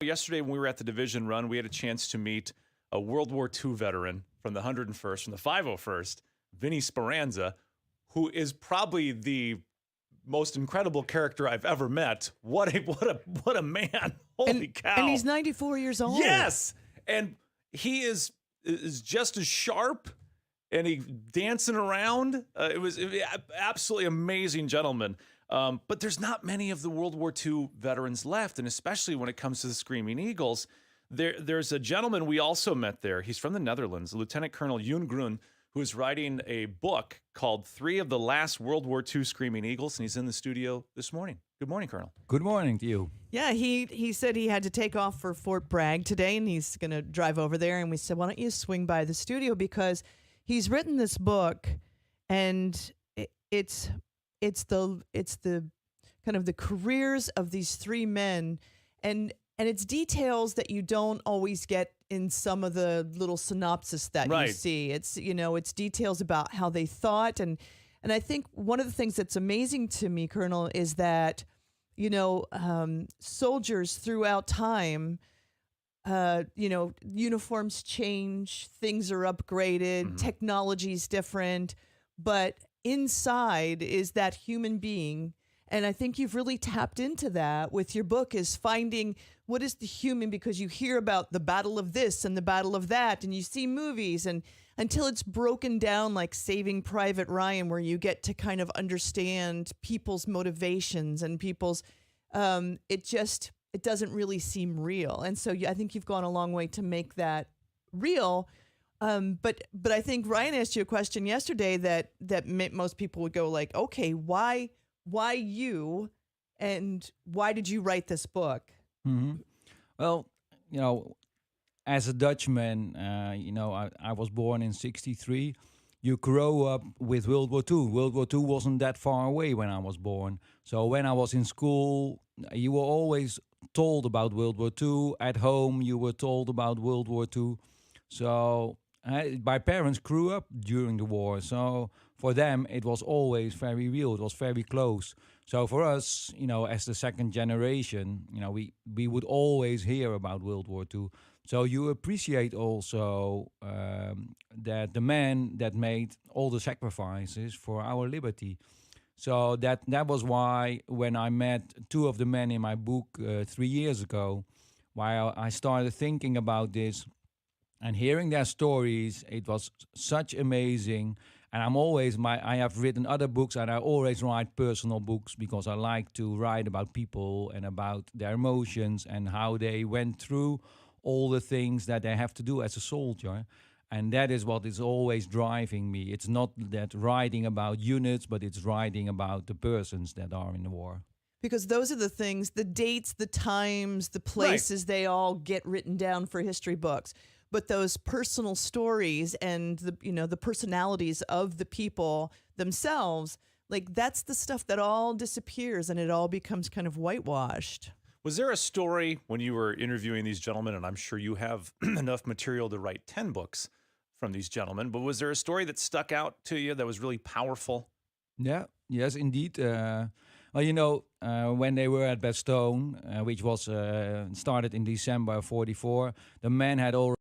Yesterday, when we were at the division run, we had a chance to meet a World War II veteran from the 101st, from the 501st, Vinny Speranza, who is probably the most incredible character I've ever met. What a man! Holy cow! And he's 94 years old. Yes, and he is just as sharp, and he dancing around. It was absolutely amazing, gentleman. But there's not many of the World War II veterans left, and especially when it comes to the Screaming Eagles. There's a gentleman we also met there. He's from the Netherlands, Lieutenant Colonel Jos Groen, who is writing a book called 3 of the Last World War II Screaming Eagles, and he's in the studio this morning. Good morning, Colonel. Good morning to you. Yeah, he said he had to take off for Fort Bragg today, and he's going to drive over there. And we said, why don't you swing by the studio, because he's written this book, and it's the kind of the careers of these 3 men, and it's details that you don't always get in some of the little synopsis that you see. It's it's details about how they thought, and I think one of the things that's amazing to me, Colonel, is that soldiers throughout time, uniforms change, things are upgraded, technology's different, but inside is that human being. And I think you've really tapped into that with your book, is finding what is the human, because you hear about the battle of this and the battle of that, and you see movies, and until it's broken down like Saving Private Ryan, where you get to kind of understand people's motivations and people's, it doesn't really seem real. And so I think you've gone a long way to make that real. But I think Ryan asked you a question yesterday that most people would go like, okay, why you, and why did you write this book? Mm-hmm. Well, as a Dutchman, I was born in '63. You grow up with World War II. World War II wasn't that far away when I was born. So when I was in school, you were always told about World War II. At home, you were told about World War II. So my parents grew up during the war, so for them it was always very real. It was very close. So for us, as the second generation, we would always hear about World War II. So you appreciate also that the men that made all the sacrifices for our liberty. So that was why when I met 2 of the men in my book 3 years ago, while I started thinking about this. And hearing their stories, it was such amazing. And I have written other books, and I always write personal books because I like to write about people and about their emotions and how they went through all the things that they have to do as a soldier. And that is what is always driving me. It's not that writing about units, but it's writing about the persons that are in the war. Because those are the things, the dates, the times, the places, they all get written down for history books. But those personal stories and the personalities of the people themselves, like that's the stuff that all disappears and it all becomes kind of whitewashed. Was there a story when you were interviewing these gentlemen, and I'm sure you have enough material to write 10 books from these gentlemen, but was there a story that stuck out to you that was really powerful? Yeah, yes, indeed. When they were at Bastogne, which was started in December of '44, the men had already